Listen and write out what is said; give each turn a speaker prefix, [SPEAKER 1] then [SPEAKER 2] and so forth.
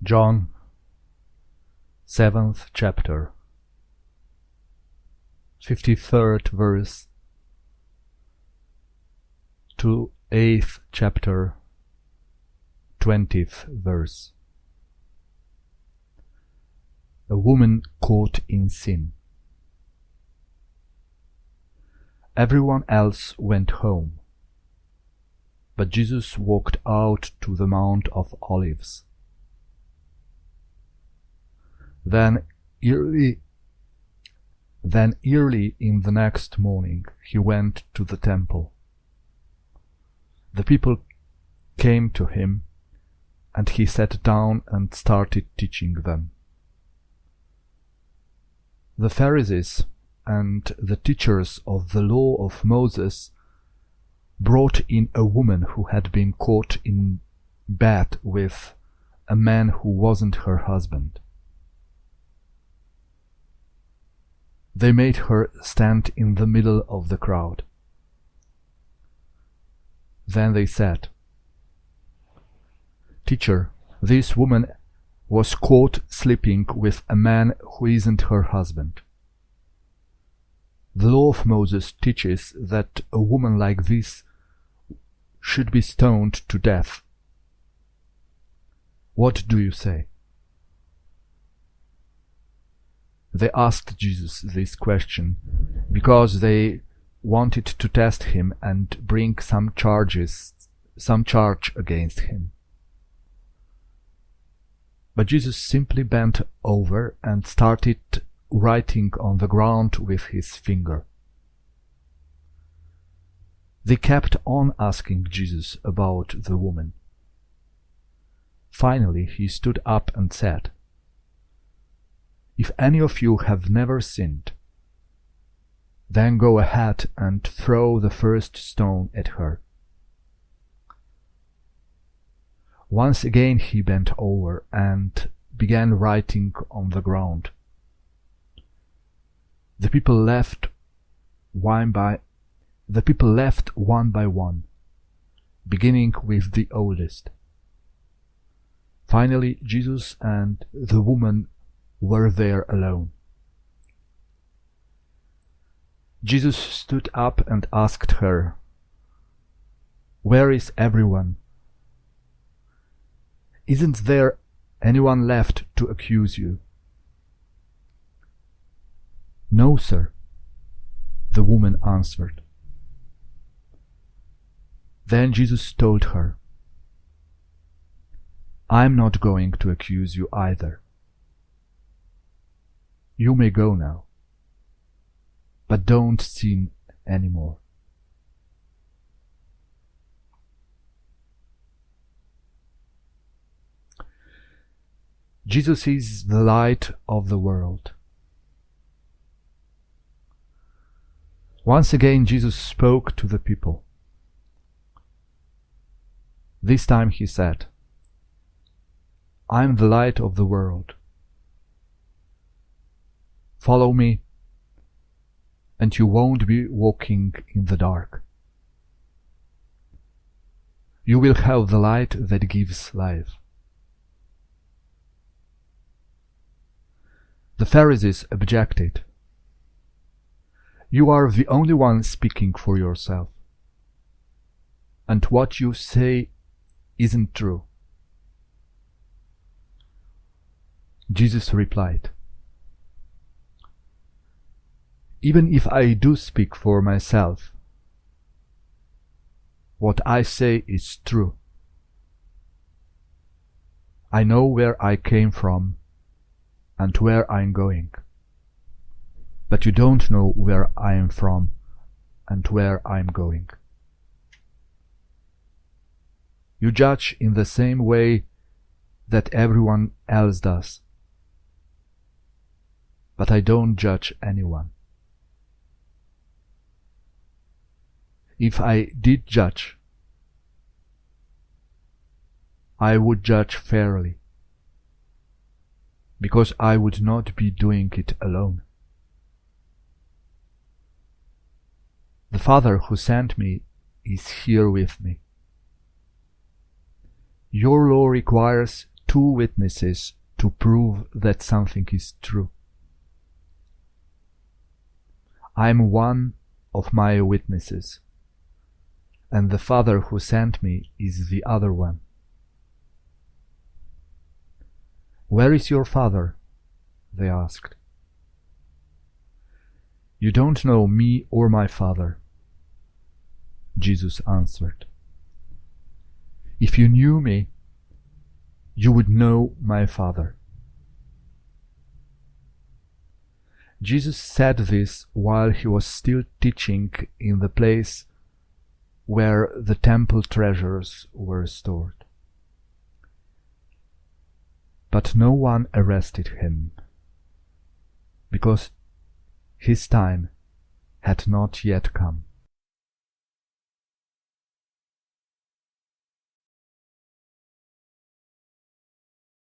[SPEAKER 1] John, 7th chapter, 53rd verse to 8th chapter, 20th verse. A woman caught in sin. Everyone else went home, but Jesus walked out to the Mount of Olives. Then early in the next morning he went to the temple. The people came to him, and he sat down and started teaching them. The Pharisees and the teachers of the law of Moses brought in a woman who had been caught in bed with a man who wasn't her husband. They made her stand in the middle of the crowd. Then they said, "Teacher, this woman was caught sleeping with a man who isn't her husband. The law of Moses teaches that a woman like this should be stoned to death. What do you say?" They asked Jesus this question because they wanted to test him and bring some charge against him. But Jesus simply bent over and started writing on the ground with his finger. They kept on asking Jesus about the woman. Finally, he stood up and said, "If any of you have never sinned, then go ahead and throw the first stone at her." Once again he bent over and began writing on the ground. The people left one by one, beginning with the oldest. Finally, Jesus and the woman were there alone. Jesus stood up and asked her, "Where is everyone? Isn't there anyone left to accuse you?" "No, sir," the woman answered. Then Jesus told her, "I'm not going to accuse you either. You may go now, but don't sin anymore." Jesus is the light of the world. Once again Jesus spoke to the people. This time he said, "I'm the light of the world. Follow me, and you won't be walking in the dark. You will have the light that gives life." The Pharisees objected. "You are the only one speaking for yourself, and what you say isn't true." Jesus replied, "Even if I do speak for myself, what I say is true. I know where I came from and where I'm going, but you don't know where I am from and where I'm going. You judge in the same way that everyone else does, but I don't judge anyone. If I did judge, I would judge fairly, because I would not be doing it alone. The Father who sent me is here with me. Your law requires two witnesses to prove that something is true. I am one of my witnesses, and the Father who sent me is the other one. Where is your Father? They asked. You don't know me or my Father, Jesus answered. If you knew me, you would know my Father. Jesus said this while he was still teaching in the place where the temple treasures were stored. But no one arrested him, because his time had not yet come.